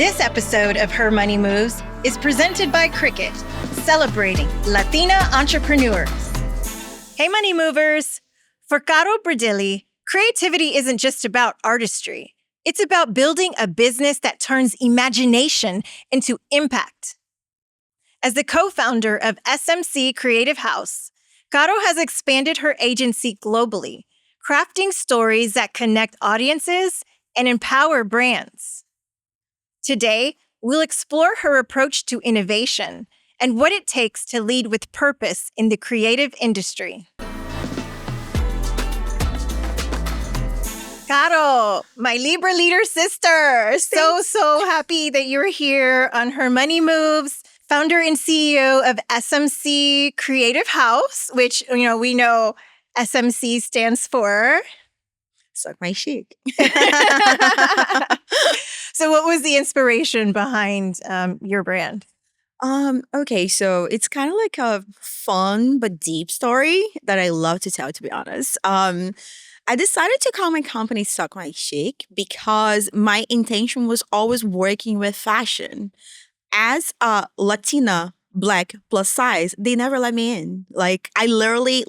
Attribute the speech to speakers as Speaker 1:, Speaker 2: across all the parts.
Speaker 1: This episode of Her Money Moves is presented by Cricket, celebrating Latina entrepreneurs. Hey, Money Movers! For Caro Bradilli, creativity isn't just about artistry. It's about building a business that turns imagination into impact. As the co-founder of SMC Creative House, Caro has expanded her agency globally, crafting stories that connect audiences and empower brands. Today, we'll explore her approach to innovation and what it takes to lead with purpose in the creative industry. Caro, my Libra Leader sister. So happy that you're here on Her Money Moves, founder and CEO of SMC Creative House, which, we know SMC stands for...
Speaker 2: Suck My Chic.
Speaker 1: So what was the inspiration behind your brand?
Speaker 2: Okay, so it's kind of like a fun but deep story that I love to tell, to be honest. I decided to call my company Suck My Chic because my intention was always working with fashion. As a Latina, Black, plus size, they never let me in. I literally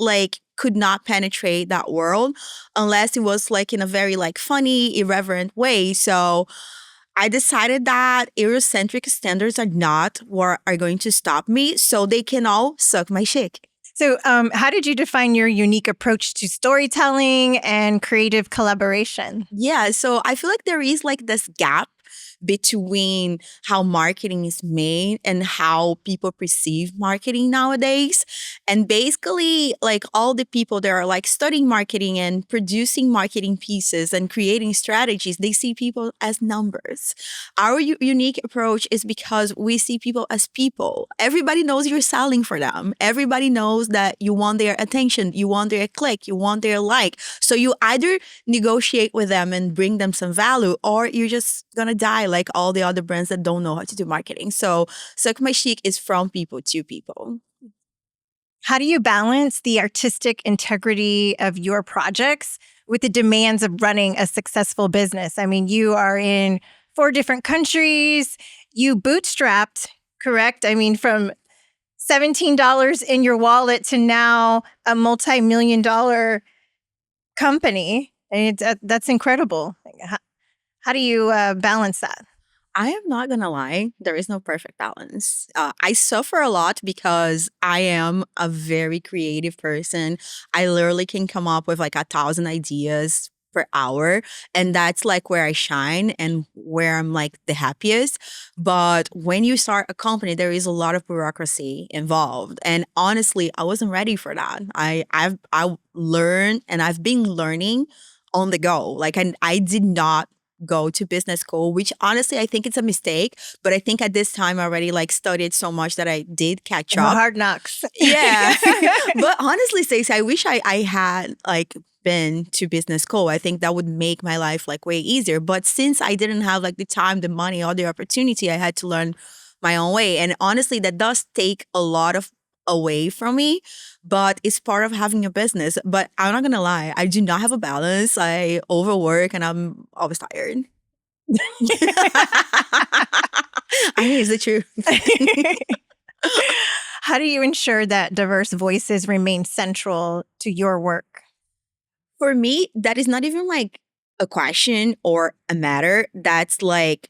Speaker 2: could not penetrate that world unless it was in a very funny, irreverent way. So I decided that Eurocentric standards are not what are going to stop me, so they can all suck my chic.
Speaker 1: So how did you define your unique approach to storytelling and creative collaboration?
Speaker 2: Yeah, so I feel like there is this gap between how marketing is made and how people perceive marketing nowadays. And basically, all the people that are studying marketing and producing marketing pieces and creating strategies, they see people as numbers. Our unique approach is because we see people as people. Everybody knows you're selling for them. Everybody knows that you want their attention, you want their click, you want their like. So you either negotiate with them and bring them some value, or you're just gonna die like all the other brands that don't know how to do marketing. So Suck My Chic is from people to people.
Speaker 1: How do you balance the artistic integrity of your projects with the demands of running a successful business? I mean, you are in 4 different countries. You bootstrapped, correct? I mean, from $17 in your wallet to now a multi-million-dollar company. And that's incredible. How do you balance that?
Speaker 2: I am not gonna lie, there is no perfect balance. I suffer a lot because I am a very creative person. I literally can come up with 1,000 ideas per hour, and that's where I shine and where I'm the happiest. But when you start a company, there is a lot of bureaucracy involved, and honestly, I wasn't ready for that. I learned, and I've been learning on the go. I did not go to business school, which honestly I think it's a mistake, but I think at this time I already studied so much that I did catch up.
Speaker 1: Hard knocks.
Speaker 2: Yeah. But honestly, Stacey, I wish I had been to business school. I think that would make my life way easier. But since I didn't have the time, the money, or the opportunity, I had to learn my own way. And honestly, that does take a lot of away from me, but it's part of having a business. But I'm not gonna lie, I do not have a balance. I overwork and I'm always tired. I mean, it's the truth.
Speaker 1: How do you ensure that diverse voices remain central to your work?
Speaker 2: For me, that is not even a question or a matter. That's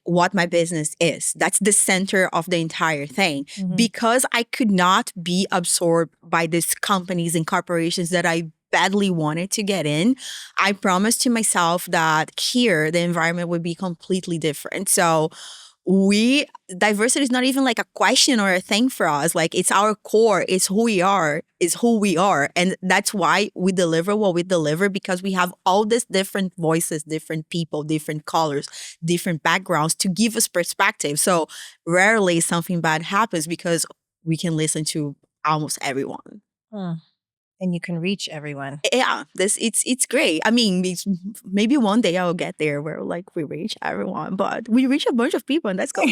Speaker 2: what my business is. That's the center of the entire thing. Mm-hmm. Because I could not be absorbed by these companies and corporations that I badly wanted to get in, I promised to myself that here the environment would be completely different. So diversity is not even a question or a thing for us. It's our core. It's who we are. And that's why we deliver what we deliver, because we have all these different voices, different people, different colors, different backgrounds to give us perspective. So rarely something bad happens because we can listen to almost everyone.
Speaker 1: And you can reach everyone.
Speaker 2: Yeah, it's great. I mean, maybe one day I'll get there where we reach everyone, but we reach a bunch of people, and that's cool.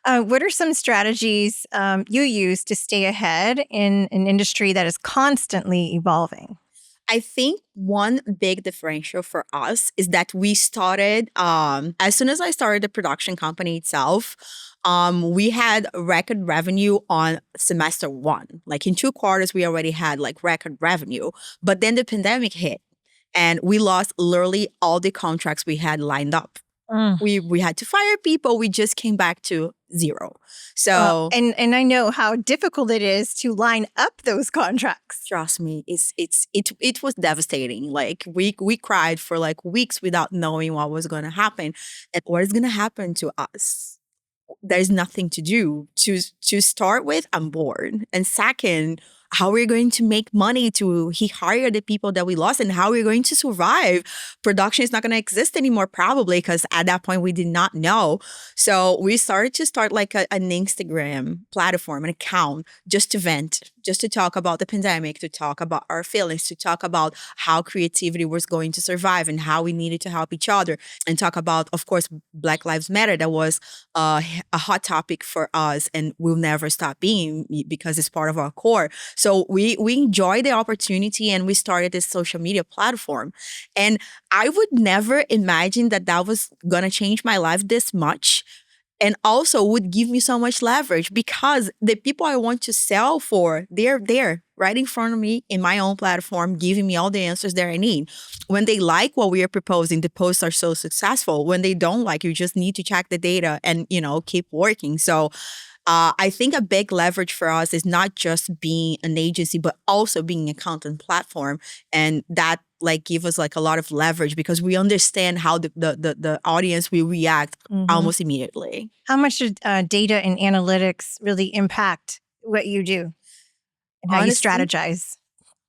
Speaker 1: What are some strategies you use to stay ahead in an industry that is constantly evolving?
Speaker 2: I think one big differential for us is that we started, as soon as I started the production company itself, we had record revenue on semester one. Like in 2 quarters, we already had like record revenue. But then the pandemic hit and we lost literally all the contracts we had lined up. We had to fire people. We just came back to zero. So
Speaker 1: and I know how difficult it is to line up those contracts.
Speaker 2: trust me, it was devastating. Like we cried for like weeks without knowing what was going to happen and what is going to happen to us. There's nothing to do. To start with, I'm bored, and second, how we're going to make money to hire the people that we lost, and how we're going to survive. Production is not going to exist anymore, probably, because at that point we did not know. So we started to start like an Instagram platform, an account, just to vent, just to talk about the pandemic, to talk about our feelings, to talk about how creativity was going to survive and how we needed to help each other, and talk about, of course, Black Lives Matter. That was a hot topic for us and will never stop being, because it's part of our core. So we enjoyed the opportunity and we started this social media platform. And I would never imagine that that was going to change my life this much, and also would give me so much leverage, because the people I want to sell for, they're there right in front of me in my own platform, giving me all the answers that I need. When they like what we are proposing, the posts are so successful. When they don't like, you just need to check the data and, keep working. So I think a big leverage for us is not just being an agency, but also being a content platform. And that like give us like a lot of leverage, because we understand how the audience will react almost immediately.
Speaker 1: How much did data and analytics really impact what you do and how you strategize?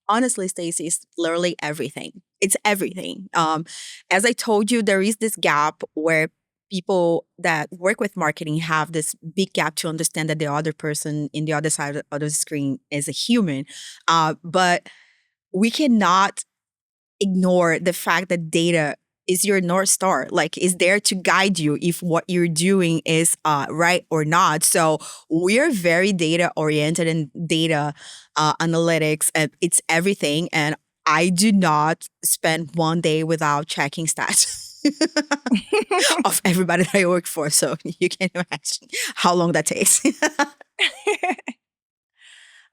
Speaker 2: Honestly, Stacey, it's literally everything. It's everything. As I told you, there is this gap where people that work with marketing have this big gap to understand that the other person in the other side of the screen is a human. But we cannot ignore the fact that data is your North Star, like is there to guide you if what you're doing is right or not. So we're very data oriented and data analytics, and it's everything. And I do not spend one day without checking stats. Of everybody that I work for. So you can imagine how long that takes.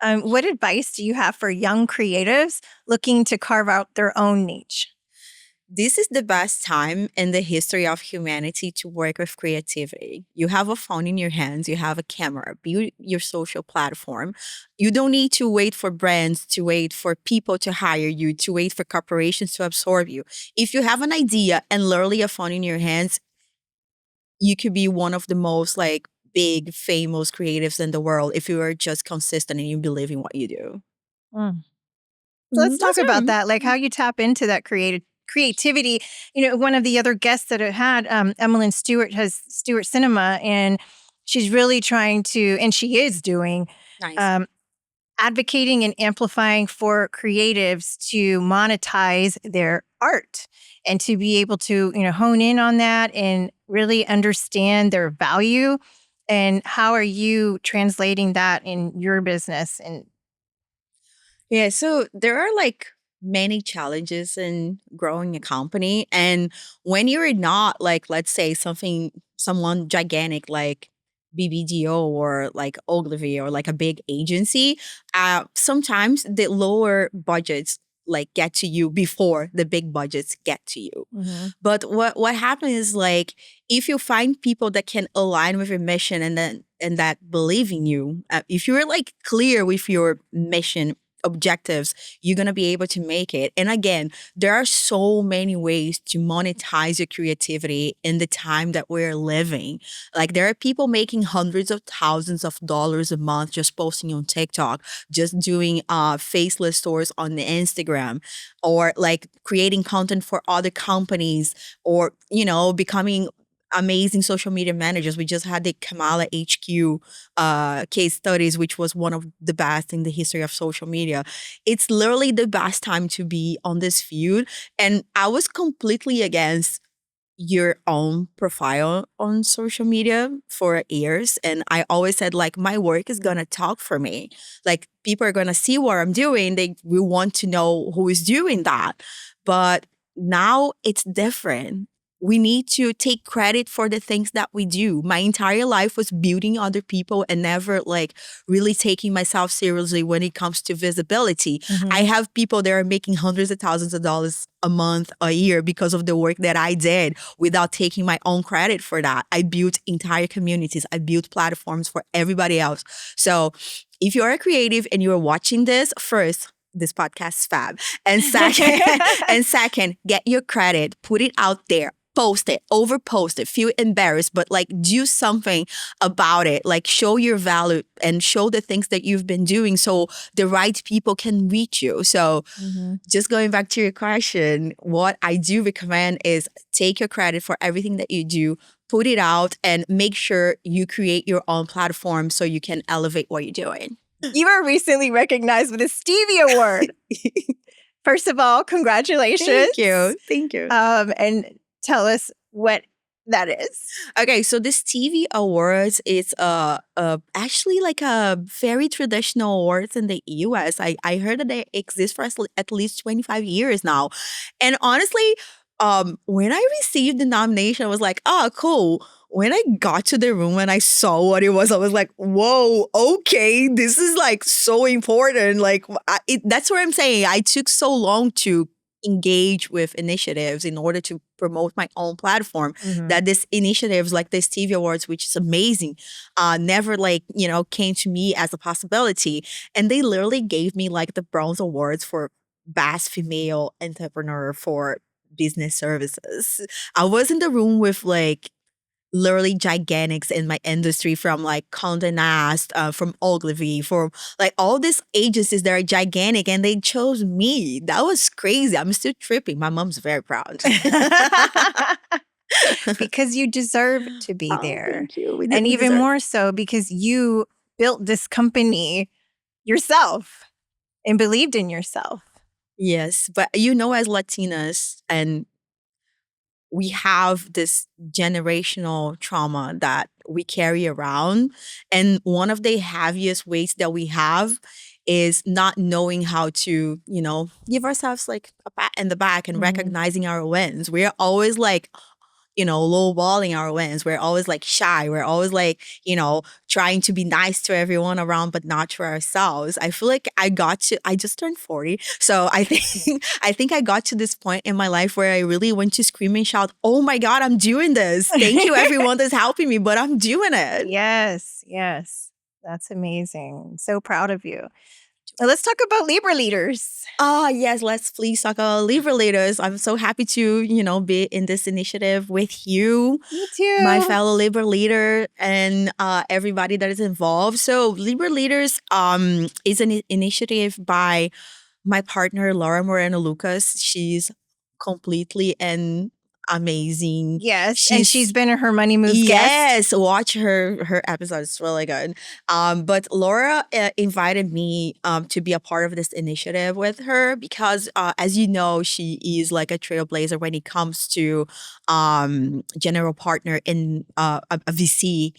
Speaker 1: What advice do you have for young creatives looking to carve out their own niche?
Speaker 2: This is the best time in the history of humanity to work with creativity. You have a phone in your hands, you have a camera, build your social platform. You don't need to wait for brands, to wait for people to hire you, to wait for corporations to absorb you. If you have an idea and literally a phone in your hands, you could be one of the most like big, famous creatives in the world if you are just consistent and you believe in what you do.
Speaker 1: So let's talk about that, like how you tap into that creativity. One of the other guests that it had, Emmeline Stewart, has Stewart Cinema, and she's really trying to, and she is doing, advocating and amplifying for creatives to monetize their art and to be able to, hone in on that and really understand their value. And how are you translating that in your business? And
Speaker 2: yeah, so there are like many challenges in growing a company. And when you're not like, let's say someone gigantic like BBDO or like Ogilvy or like a big agency, sometimes the lower budgets like get to you before the big budgets get to you. But what happens is like, if you find people that can align with your mission and that believe in you, if you're like clear with your mission objectives, you're going to be able to make it. And again, there are so many ways to monetize your creativity in the time that we're living. Like there are people making hundreds of thousands of dollars a month just posting on TikTok, just doing faceless stores on the Instagram, or like creating content for other companies, or becoming amazing social media managers. We just had the Kamala HQ case studies, which was one of the best in the history of social media. It's literally the best time to be on this field. And I was completely against your own profile on social media for years. And I always said, like, my work is going to talk for me. Like, people are going to see what I'm doing. They will want to know who is doing that. But now it's different. We need to take credit for the things that we do. My entire life was building other people and never like really taking myself seriously when it comes to visibility. I have people that are making hundreds of thousands of dollars a month, a year because of the work that I did without taking my own credit for that. I built entire communities. I built platforms for everybody else. So if you're a creative and you're watching this, first, this podcast is fab. And second, get your credit, put it out there. Post it, overpost it, feel embarrassed, but like do something about it. Like show your value and show the things that you've been doing so the right people can reach you. So just going back to your question, what I do recommend is take your credit for everything that you do, put it out, and make sure you create your own platform so you can elevate what you're doing.
Speaker 1: You were recently recognized with a Stevie Award. First of all, congratulations.
Speaker 2: Thank you.
Speaker 1: And tell us what that is.
Speaker 2: Okay, so this TV Awards is actually like a very traditional awards in the US. I heard that they exist for at least 25 years now. And honestly, when I received the nomination, I was like, oh, cool. When I got to the room and I saw what it was, I was like, whoa, okay, this is like so important. Like that's what I'm saying. I took so long to engage with initiatives in order to promote my own platform that this initiatives like the Stevie Awards, which is amazing, never like, came to me as a possibility. And they literally gave me like the bronze awards for best female entrepreneur for business services. I was in the room with like literally gigantics in my industry, from like Condé Nast, from Ogilvy, from like all these agencies that are gigantic, and they chose me. That was crazy. I'm still tripping. My mom's very proud.
Speaker 1: Because you deserve to be there.
Speaker 2: Thank you.
Speaker 1: And even more so because you built this company yourself and believed in yourself.
Speaker 2: Yes, but as Latinas, and we have this generational trauma that we carry around. And one of the heaviest weights that we have is not knowing how to, give ourselves like a pat in the back and recognizing our wins. We're always like, lowballing our wins. We're always like shy. We're always like, trying to be nice to everyone around, but not to ourselves. I feel like I just turned 40. So I think I got to this point in my life where I really went to scream and shout, oh my God, I'm doing this. Thank you everyone that's helping me, but I'm doing it.
Speaker 1: Yes. That's amazing. So proud of you. Let's talk about Libra Leaders.
Speaker 2: Yes, let's please talk about Libra Leaders. I'm so happy to, be in this initiative with you.
Speaker 1: Me too.
Speaker 2: My fellow Libra leader and everybody that is involved. So Libra Leaders is an initiative by my partner, Laura Moreno Lucas. She's completely and amazing.
Speaker 1: Yes, she's been her Money Moves guest.
Speaker 2: Yes, watch her episode. It's really good. But Laura invited me to be a part of this initiative with her because, as you know, she is like a trailblazer when it comes to general partner in a VC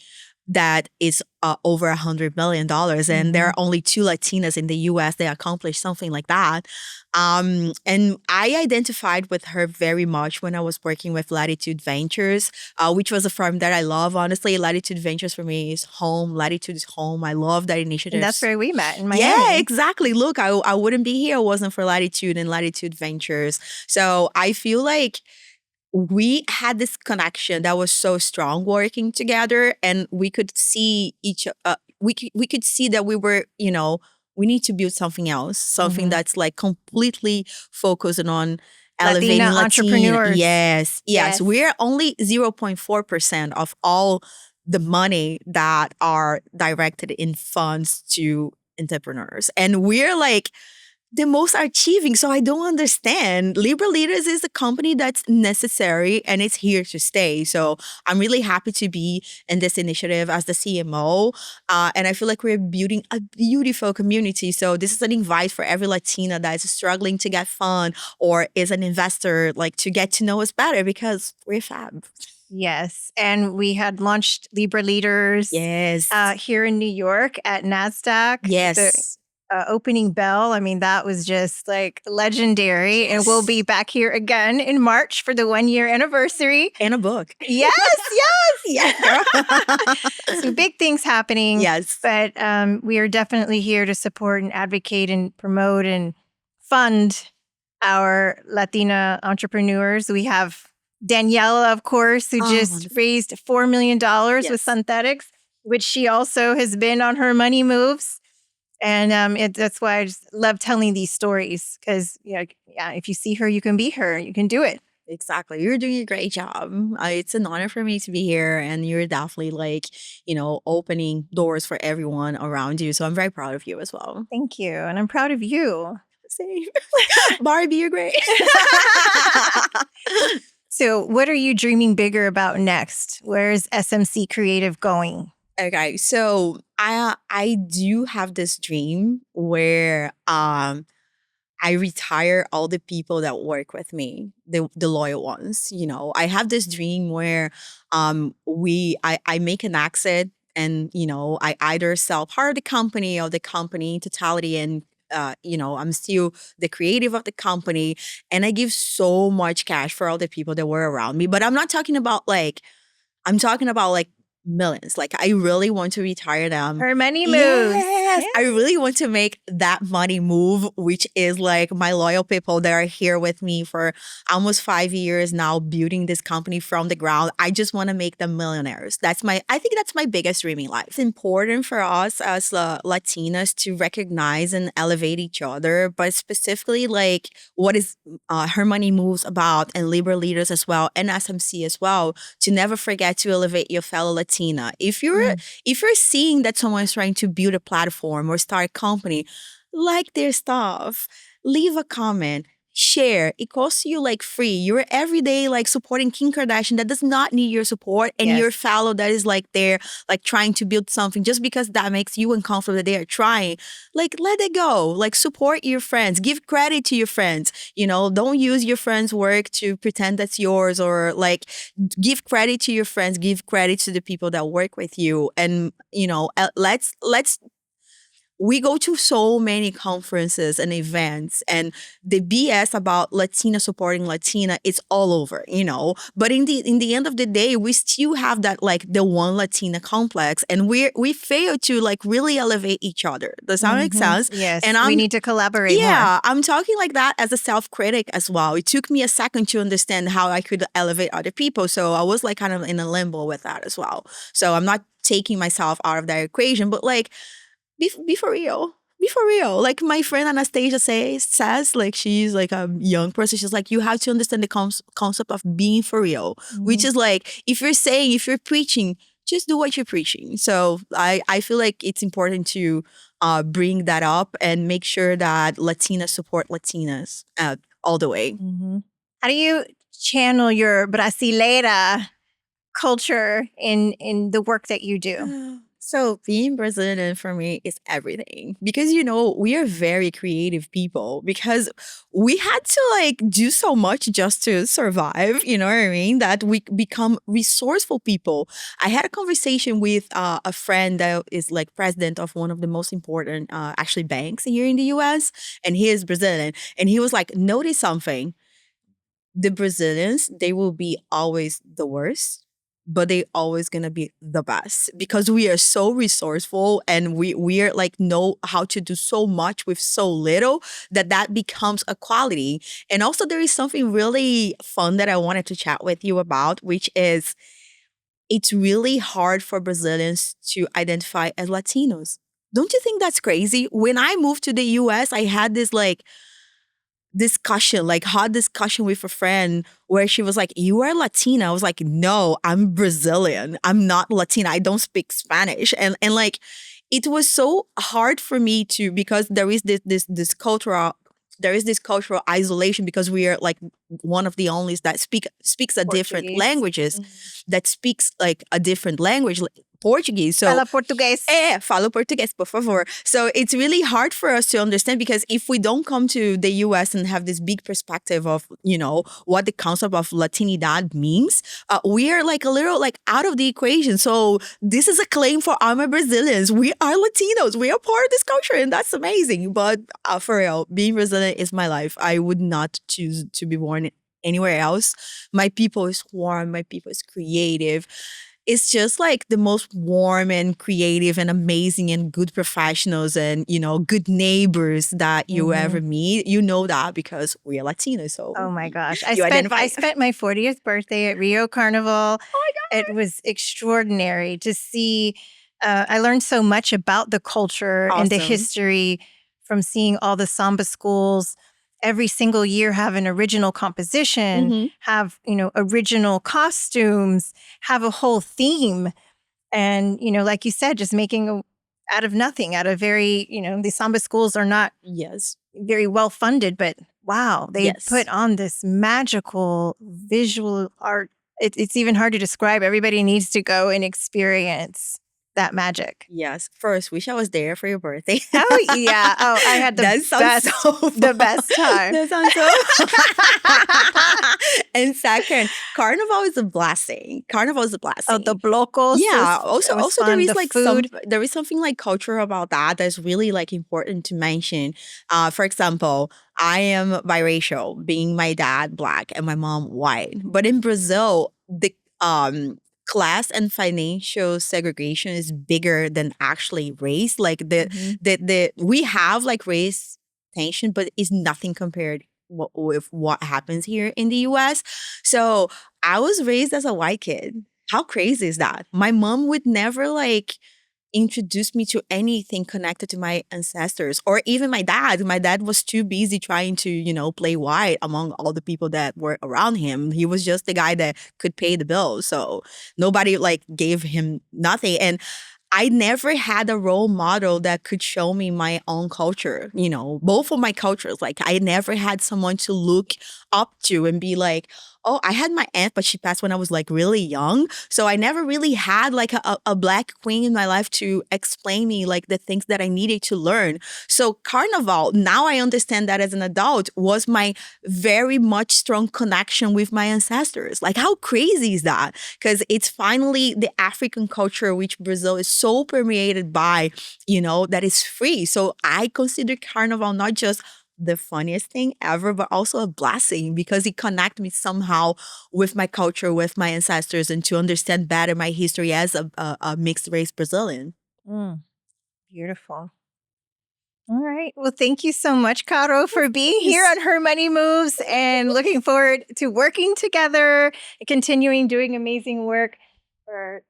Speaker 2: that is over $100 million. And there are only 2 Latinas in the US that accomplished something like that. And I identified with her very much when I was working with Latitude Ventures, which was a firm that I love. Honestly, Latitude Ventures for me is home. Latitude is home. I love that initiative.
Speaker 1: And that's where we met in Miami.
Speaker 2: Yeah, exactly. Look, I wouldn't be here if it wasn't for Latitude and Latitude Ventures. So I feel like we had this connection that was so strong working together, and we could see we could see that we were, we need to build something else, something that's like completely focused on elevating
Speaker 1: Latina entrepreneurs.
Speaker 2: Yes. We're only 0.4% of all the money that are directed in funds to entrepreneurs, and we're like the most are achieving. So I don't understand. Libra Leaders is a company that's necessary and it's here to stay. So I'm really happy to be in this initiative as the CMO. And I feel like we're building a beautiful community. So this is an invite for every Latina that is struggling to get fund or is an investor, like to get to know us better because we're fab.
Speaker 1: Yes. And we had launched Libra Leaders
Speaker 2: Yes.
Speaker 1: here in New York at NASDAQ.
Speaker 2: Yes.
Speaker 1: Opening bell. I mean, that was just like legendary.
Speaker 2: Yes.
Speaker 1: And we'll be back here again in March for the 1-year anniversary.
Speaker 2: And a book.
Speaker 1: Yes, yes.
Speaker 2: Yeah.
Speaker 1: So big things happening.
Speaker 2: Yes.
Speaker 1: But we are definitely here to support and advocate and promote and fund our Latina entrepreneurs. We have Daniela, of course, who just raised $4 million with Synthetics, which she also has been on her money moves. And that's why I just love telling these stories because, if you see her, you can be her. You can do it.
Speaker 2: Exactly. You're doing a great job. It's an honor for me to be here. And you're definitely opening doors for everyone around you. So I'm very proud of you as well.
Speaker 1: Thank you. And I'm proud of you.
Speaker 2: Same. Barbie, you're great.
Speaker 1: So what are you dreaming bigger about next? Where is SMC Creative going?
Speaker 2: Okay, so I do have this dream where I retire all the people that work with me, the loyal ones. I have this dream where I make an exit and I either sell part of the company or the company in totality and I'm still the creative of the company and I give so much cash for all the people that were around me. But I'm not talking about I'm talking about millions. I really want to retire them.
Speaker 1: Her money moves.
Speaker 2: Yes. I really want to make that money move, which is my loyal people that are here with me for almost 5 years now, building this company from the ground. I just want to make them millionaires. I think that's my biggest dream in life. It's important for us as Latinas to recognize and elevate each other, but specifically what is Her Money Moves about and Libra Leaders as well, and SMC as well, to never forget to elevate your fellow Latina. If you're seeing that someone is trying to build a platform or start a company, like their stuff, leave a comment, share. It costs you free. You're every day supporting Kim Kardashian that does not need your support, and your fellow that is there trying to build something just because that makes you uncomfortable that they are trying. Let it go. Support your friends. Give credit to your friends. Don't use your friends' work to pretend that's yours, or give credit to your friends. Give credit to the people that work with you, and let's. We go to so many conferences and events, and the BS about Latina supporting Latina, it's all over, But in the end of the day, we still have that the one Latina complex, and we fail to really elevate each other. Does that make sense?
Speaker 1: Yes,
Speaker 2: and
Speaker 1: we need to collaborate more.
Speaker 2: Yeah, I'm talking like that as a self-critic as well. It took me a second to understand how I could elevate other people, so I was kind of in a limbo with that as well. So I'm not taking myself out of that equation, but be for real. Be for real. My friend Anastasia says, she's a young person. She's you have to understand the concept of being for real, which is if you're preaching, just do what you're preaching. So I feel it's important to bring that up and make sure that Latinas support Latinas all the way.
Speaker 1: How do you channel your brasileira culture in the work that you do?
Speaker 2: So being Brazilian for me is everything because, we are very creative people because we had to do so much just to survive, you know what I mean? That we become resourceful people. I had a conversation with a friend that is president of one of the most important actually banks here in the US, and he is Brazilian. And he was notice something. The Brazilians, they will be always the worst, but they always gonna be the best because we are so resourceful and we are know how to do so much with so little that becomes a quality. And also there is something really fun that I wanted to chat with you about, which is it's really hard for Brazilians to identify as Latinos. Don't you think that's crazy? When I moved to the US, I had this discussion, hot discussion with a friend where she was you are Latina. I was no, I'm Brazilian. I'm not Latina. I don't speak Spanish. And it was so hard for me to, because there is this there is this cultural isolation because we are like one of the only that speaks a different
Speaker 1: Portuguese.
Speaker 2: languages, that speaks like a different language, like Portuguese. So
Speaker 1: Fala português.
Speaker 2: falo português, por favor. So it's really hard for us to understand because if we don't come to the US and have this big perspective of, you know, what the concept of Latinidad means, we are like a little like out of the equation. So this is a claim for all my Brazilians. We are Latinos. We are part of this culture and that's amazing. But for real, being Brazilian is my life. I would not choose to be born anywhere else. My people is warm. My people is creative. It's just like the most warm and creative and amazing and good professionals and, you know, good neighbors that you ever meet. You know that because we are Latinos. So
Speaker 1: Oh my gosh.
Speaker 2: you identify.
Speaker 1: I spent my 40th birthday at Rio Carnival.
Speaker 2: Oh my God.
Speaker 1: It was extraordinary to see. I learned so much about the culture and the
Speaker 2: Awesome.
Speaker 1: history from seeing all the samba schools every single year have an original composition, have, you know, original costumes, have a whole theme. And, you know, like you said, just making out of nothing, out of very, you know, the samba schools are not very well funded, but wow, they put on this magical visual art. It's even hard to describe. Everybody needs to go and experience that magic.
Speaker 2: Yes. First, wish I was there for your birthday.
Speaker 1: Oh yeah. Oh, I had the best time.
Speaker 2: That sounds so. And second, Carnival is a blessing.
Speaker 1: Oh, the blocos.
Speaker 2: Yeah. Also, there is like
Speaker 1: food.
Speaker 2: there is something like culture about that that's really like important to mention. For example, I am biracial, being my dad Black and my mom white. But in Brazil, the class and financial segregation is bigger than actually race. Like the we have like race tension, but it's nothing compared with what happens here in the US. So I was raised as a white kid. How crazy is that? My mom would never like introduce me to anything connected to my ancestors or even my dad. My dad was too busy trying to, you know, play white among all the people that were around him. He was just the guy that could pay the bills. So nobody like gave him nothing. And I never had a role model that could show me my own culture, you know, both of my cultures. Like I never had someone to look up to and be like, oh, I had my aunt, but she passed when I was like really young. So I never really had like a Black queen in my life to explain me like the things that I needed to learn. So Carnival, now I understand that as an adult, was my very much strong connection with my ancestors. Like how crazy is that? Because it's finally the African culture, which Brazil is so permeated by, you know, that is free. So I consider Carnival not just the funniest thing ever, but also a blessing because it connects me somehow with my culture, with my ancestors, and to understand better my history as a mixed race Brazilian.
Speaker 1: Beautiful. All right. Well, thank you so much, Caro, for being here on Her Money Moves and looking forward to working together and continuing doing amazing work for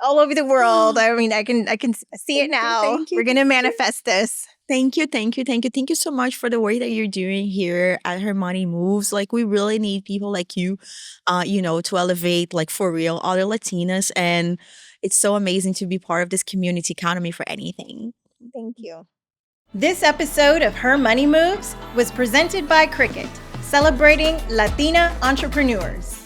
Speaker 1: all over the world. I mean, I can see it now. We're going to manifest this.
Speaker 2: Thank you so much for the work that you're doing here at Her Money Moves. Like we really need people like you, you know, to elevate like for real other Latinas. And it's so amazing to be part of this community. Count on me for anything.
Speaker 1: Thank you. This episode of Her Money Moves was presented by Cricut, celebrating Latina entrepreneurs.